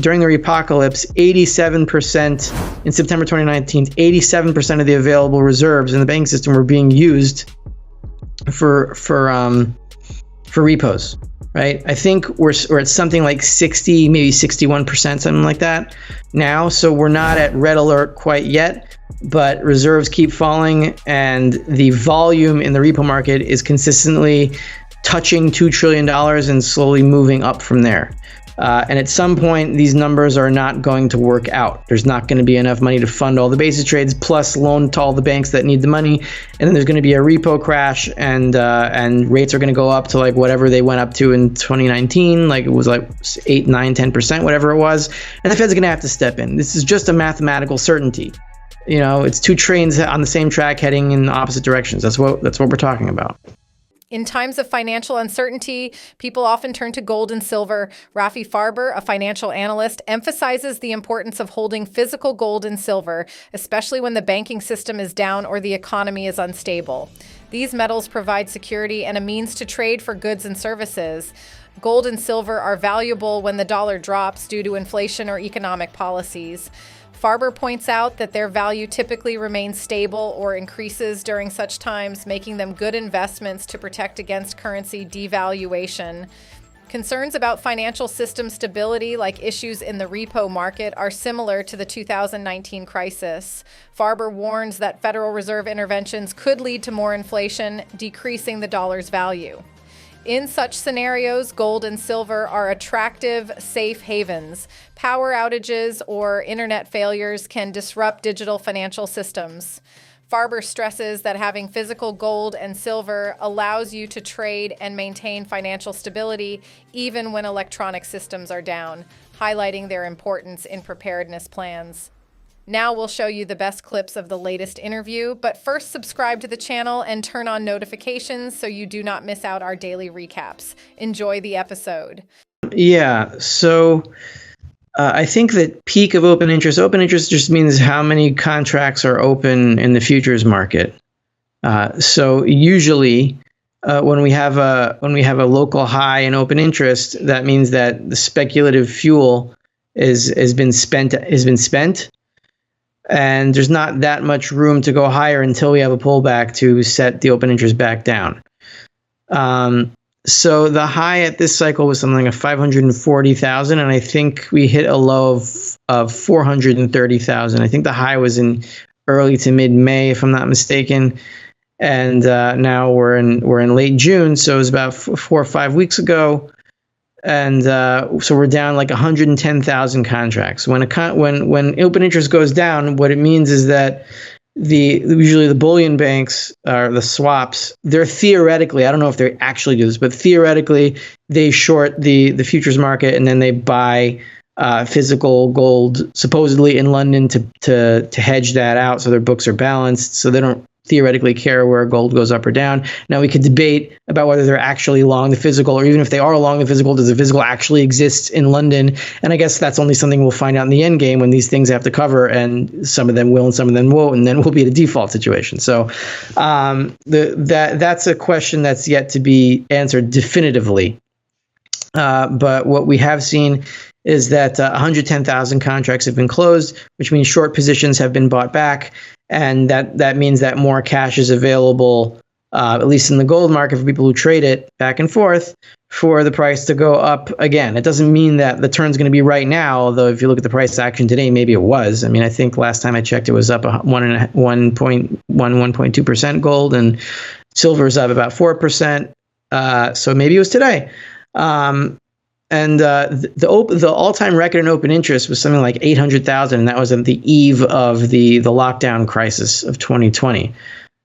during the repocalypse, 87% in September 2019, 87% of the available reserves in the banking system were being used for repos, right? I think we're at something like 60, maybe 61%, something like that now. So we're not at red alert quite yet, but reserves keep falling, and the volume in the repo market is consistently touching $2 trillion and slowly moving up from there. And at some point, these numbers are not going to work out. There's not going to be enough money to fund all the basis trades, plus loan to all the banks that need the money. And then there's going to be a repo crash, and rates are going to go up to like whatever they went up to in 2019. Like it was like 8, 9, 10%, whatever it was. And the Fed's going to have to step in. This is just a mathematical certainty. You know, it's two trains on the same track heading in opposite directions. That's what we're talking about. In times of financial uncertainty, people often turn to gold and silver. Rafi Farber, a financial analyst, emphasizes the importance of holding physical gold and silver, especially when the banking system is down or the economy is unstable. These metals provide security and a means to trade for goods and services. Gold and silver are valuable when the dollar drops due to inflation or economic policies. Farber points out that their value typically remains stable or increases during such times, making them good investments to protect against currency devaluation. Concerns about financial system stability, like issues in the repo market, are similar to the 2019 crisis. Farber warns that Federal Reserve interventions could lead to more inflation, decreasing the dollar's value. In such scenarios, gold and silver are attractive, safe havens. Power outages or internet failures can disrupt digital financial systems. Farber stresses that having physical gold and silver allows you to trade and maintain financial stability even when electronic systems are down, highlighting their importance in preparedness plans. Now we'll show you the best clips of the latest interview, but first subscribe to the channel and turn on notifications so you do not miss out our daily recaps. Enjoy the episode. Yeah, so I think that peak of open interest just means how many contracts are open in the futures market. So usually when we have a local high in open interest, that means that the speculative fuel has been spent. And there's not that much room to go higher until we have a pullback to set the open interest back down. So the high at this cycle was something like 540,000, and I think we hit a low of 430,000. I think the high was in early to mid-May, if I'm not mistaken. And now we're in late June, so it was about 4 or 5 weeks ago. And so we're down like 110,000 contracts. When open interest goes down, what it means is that usually the bullion banks or the swaps, they're theoretically, I don't know if they actually do this, but theoretically they short the futures market and then they buy physical gold supposedly in London to hedge that out so their books are balanced, so they don't theoretically care where gold goes up or down. Now we could debate about whether they're actually long the physical, or even if they are long the physical, does the physical actually exist in London? And I guess that's only something we'll find out in the end game when these things have to cover, and some of them will and some of them won't, and then we'll be at a default situation. So that's a question that's yet to be answered definitively. But what we have seen is that 110,000 contracts have been closed, which means short positions have been bought back. And that means that more cash is available, at least in the gold market, for people who trade it back and forth for the price to go up again. It doesn't mean that the turn's going to be right now, although if you look at the price action today, maybe it was. I mean, I think last time I checked, it was up 1.2% gold, and silver is up about 4%. So maybe it was today. And the all-time record in open interest was something like 800,000, and that was at the eve of the lockdown crisis of 2020.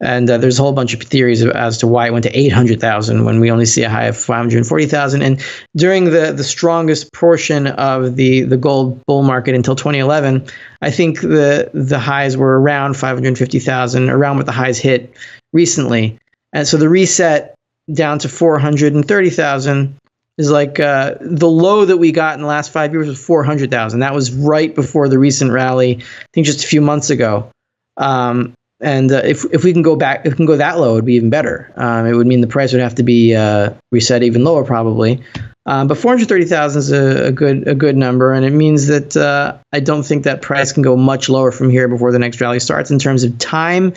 And there's a whole bunch of theories as to why it went to 800,000 when we only see a high of 540,000. And during the strongest portion of the gold bull market until 2011, I think the highs were around 550,000, around what the highs hit recently. And so the reset down to 430,000 is like the low that we got in the last 5 years was 400,000. That was right before the recent rally, I think just a few months ago. And if we can go back, if we can go that low, it'd be even better. It would mean the price would have to be reset even lower probably. But 430,000 is a good number, and it means that I don't think that price can go much lower from here before the next rally starts. In terms of time,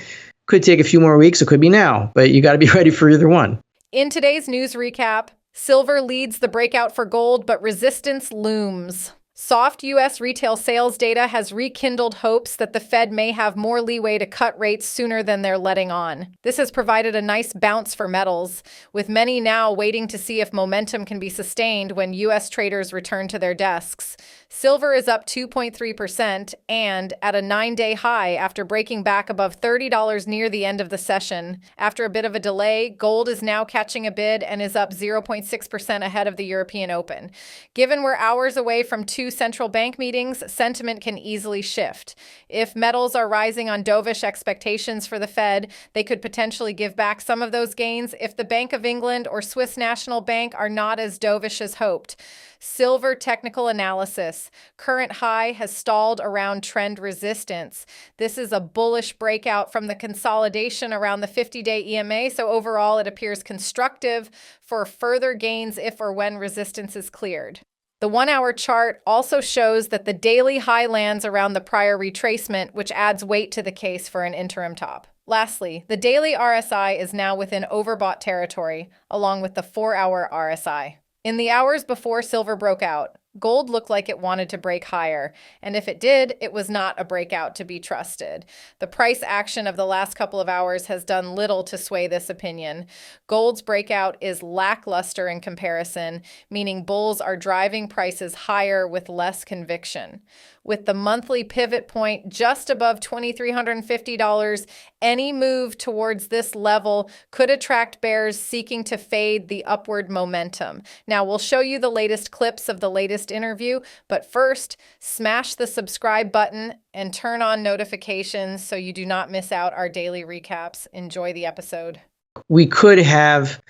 could take a few more weeks. It could be now, but you got to be ready for either one. In today's news recap, silver leads the breakout for gold, but resistance looms. Soft U.S. retail sales data has rekindled hopes that the Fed may have more leeway to cut rates sooner than they're letting on. This has provided a nice bounce for metals, with many now waiting to see if momentum can be sustained when U.S. traders return to their desks. Silver is up 2.3% and at a 9-day high after breaking back above $30 near the end of the session. After a bit of a delay, gold is now catching a bid and is up 0.6% ahead of the European Open. Given we're hours away from two central bank meetings, sentiment can easily shift. If metals are rising on dovish expectations for the Fed, they could potentially give back some of those gains if the Bank of England or Swiss National Bank are not as dovish as hoped. Silver technical analysis. Current high has stalled around trend resistance. This is a bullish breakout from the consolidation around the 50-day EMA, so overall it appears constructive for further gains if or when resistance is cleared. The 1-hour chart also shows that the daily high lands around the prior retracement, which adds weight to the case for an interim top. Lastly, the daily RSI is now within overbought territory, along with the 4-hour RSI. In the hours before silver broke out, gold looked like it wanted to break higher, and if it did, it was not a breakout to be trusted. The price action of the last couple of hours has done little to sway this opinion. Gold's breakout is lackluster in comparison, meaning bulls are driving prices higher with less conviction. With the monthly pivot point just above $2,350, any move towards this level could attract bears seeking to fade the upward momentum. Now, we'll show you the latest clips of the latest interview, but first, smash the subscribe button and turn on notifications so you do not miss out our daily recaps. Enjoy the episode. We could have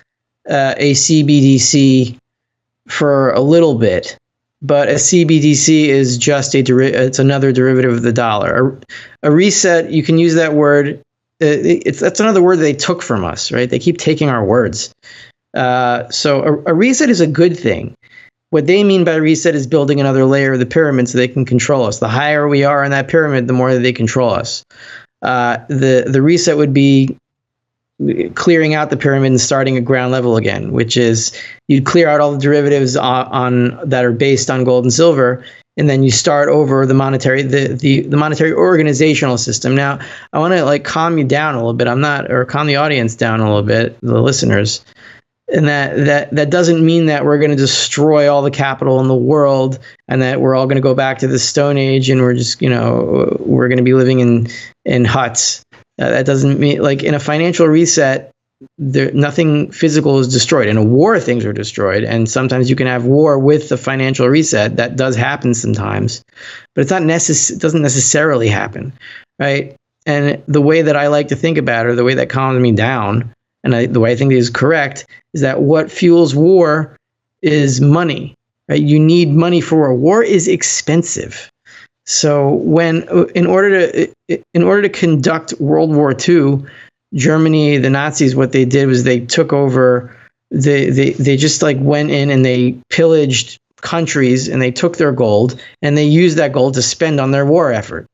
a CBDC for a little bit, but a CBDC is just it's another derivative of the dollar. A reset, you can use that word. That's another word they took from us, right? They keep taking our words. So a reset is a good thing. What they mean by reset is building another layer of the pyramid so they can control us. The higher we are in that pyramid, the more that they control us. The reset would be clearing out the pyramid and starting at ground level again, which is you'd clear out all the derivatives on that are based on gold and silver, and then you start over the monetary organizational system. Now, I want to calm you down a little bit. Calm the audience down a little bit, the listeners. And that doesn't mean that we're going to destroy all the capital in the world and that we're all going to go back to the Stone Age and we're just, we're going to be living in huts. That doesn't mean, in a financial reset, nothing physical is destroyed. In a war, things are destroyed. And sometimes you can have war with the financial reset. That does happen sometimes, but it doesn't necessarily happen, right? And the way that I like to think about it, or the way that calms me down, and the way I think is correct, is that what fuels war is money, right? You need money for war. War is expensive. So in order to conduct World War II, Germany, the Nazis, what they did was they took over. They just went in and they pillaged countries and they took their gold and they used that gold to spend on their war effort.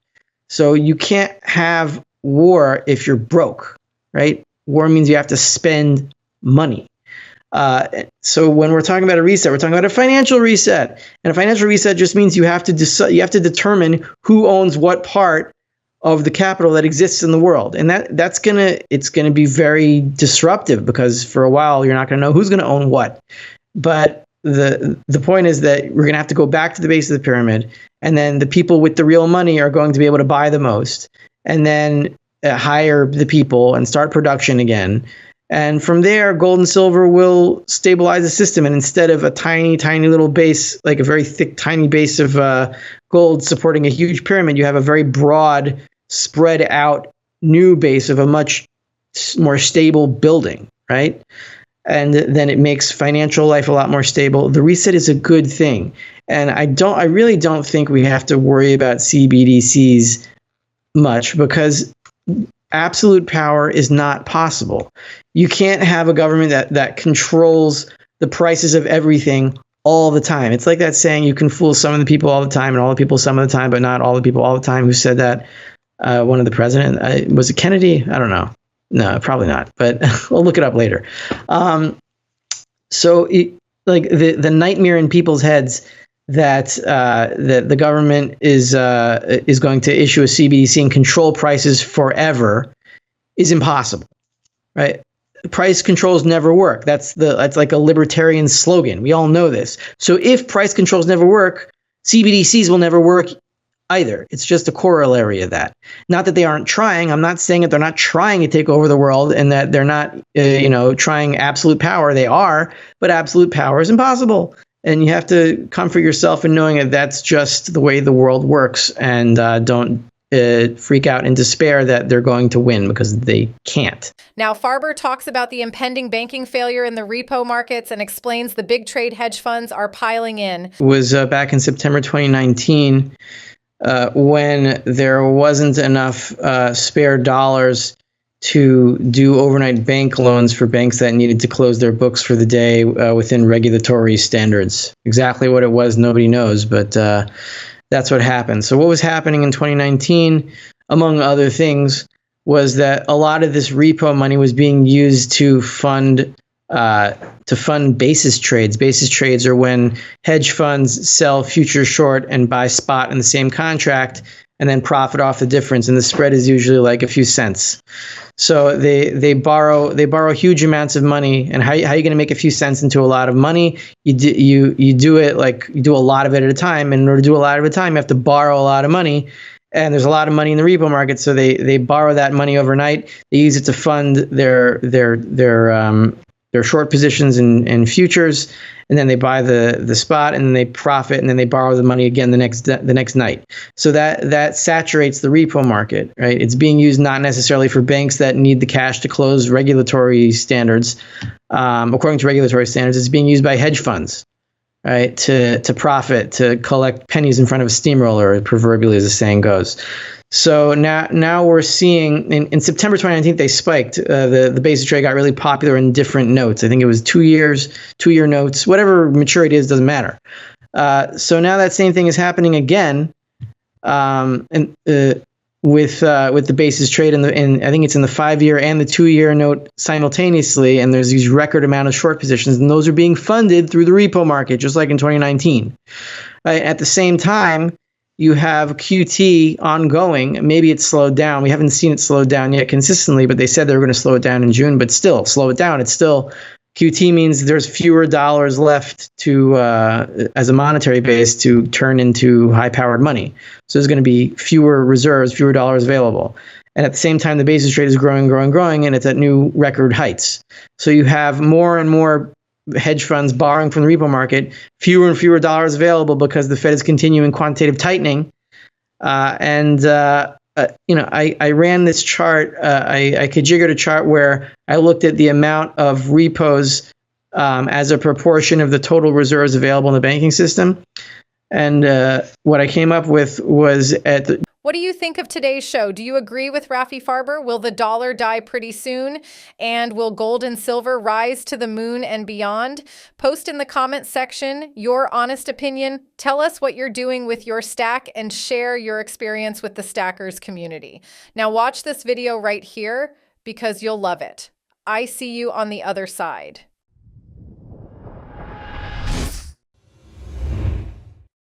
So you can't have war if you're broke, right? War means you have to spend money. So when we're talking about a reset, we're talking about a financial reset, and a financial reset just means you have to determine who owns what part of the capital that exists in the world, and it's gonna be very disruptive because for a while you're not gonna know who's gonna own what. But the point is that we're gonna have to go back to the base of the pyramid, and then the people with the real money are going to be able to buy the most, and then hire the people and start production again. And from there, gold and silver will stabilize the system. And instead of a tiny, tiny little base, like a very thick, tiny base of gold supporting a huge pyramid, you have a very broad, spread out new base of a much more stable building, right? And then it makes financial life a lot more stable. The reset is a good thing. And I really don't think we have to worry about CBDCs much because absolute power is not possible. You can't have a government that controls the prices of everything all the time. It's like that saying, you can fool some of the people all the time and all the people some of the time, but not all the people all the time. Who said that? One of the president, was it Kennedy? I don't know. No, probably not, but we'll look it up later. Like the nightmare in people's heads that the government is going to issue a CBDC and control prices forever is impossible, right? Price controls never work. That's like a libertarian slogan. We all know this. So if price controls never work, CBDCs will never work either. It's just a corollary of that. Not that they aren't trying. I'm not saying that they're not trying to take over the world and that they're not, trying absolute power. They are, but absolute power is impossible. And you have to comfort yourself in knowing that that's just the way the world works, and don't freak out in despair that they're going to win, because they can't. Now, Farber talks about the impending banking failure in the repo markets and explains the big trade hedge funds are piling in. It was back in September 2019 when there wasn't enough spare dollars to do overnight bank loans for banks that needed to close their books for the day within regulatory standards. Exactly what it was, nobody knows, but that's what happened. So what was happening in 2019, among other things, was that a lot of this repo money was being used to fund basis trades. Basis trades are when hedge funds sell future short and buy spot in the same contract and then profit off the difference. And the spread is usually like a few cents. So they borrow huge amounts of money. And how are you going to make a few cents into a lot of money? You do a lot of it at a time. And in order to do a lot of it at a time, you have to borrow a lot of money. And there's a lot of money in the repo market, so they borrow that money overnight. They use it to fund their short positions in futures, and then they buy the spot, and then they profit, and then they borrow the money again the next night. So that saturates the repo market, right? It's being used not necessarily for banks that need the cash to close regulatory standards. According to regulatory standards, it's being used by hedge funds, right, to profit, to collect pennies in front of a steamroller, proverbially, as the saying goes. So now we're seeing in September 2019 they spiked. The basis trade got really popular in different notes. I think it was 2-year notes, whatever maturity is, doesn't matter. So now that same thing is happening again, with the basis trade, and I think it's in the 5-year and the 2-year note simultaneously, and there's these record amount of short positions, and those are being funded through the repo market, just like in 2019. At the same time, you have QT ongoing. Maybe it's slowed down. We haven't seen it slowed down yet consistently, but they said they were going to slow it down in June, but still, slow it down. It's still, QT means there's fewer dollars left to, as a monetary base, to turn into high-powered money. So there's going to be fewer reserves, fewer dollars available. And at the same time, the basis rate is growing, and it's at new record heights. So you have more and more hedge funds borrowing from the repo market, fewer and fewer dollars available because the Fed is continuing quantitative tightening. I ran this chart. I configured a chart where I looked at the amount of repos as a proportion of the total reserves available in the banking system. And what I came up with was What do you think of today's show? Do you agree with Rafi Farber? Will the dollar die pretty soon? And will gold and silver rise to the moon and beyond? Post in the comments section your honest opinion. Tell us what you're doing with your stack and share your experience with the Stackers community. Now watch this video right here because you'll love it. I see you on the other side.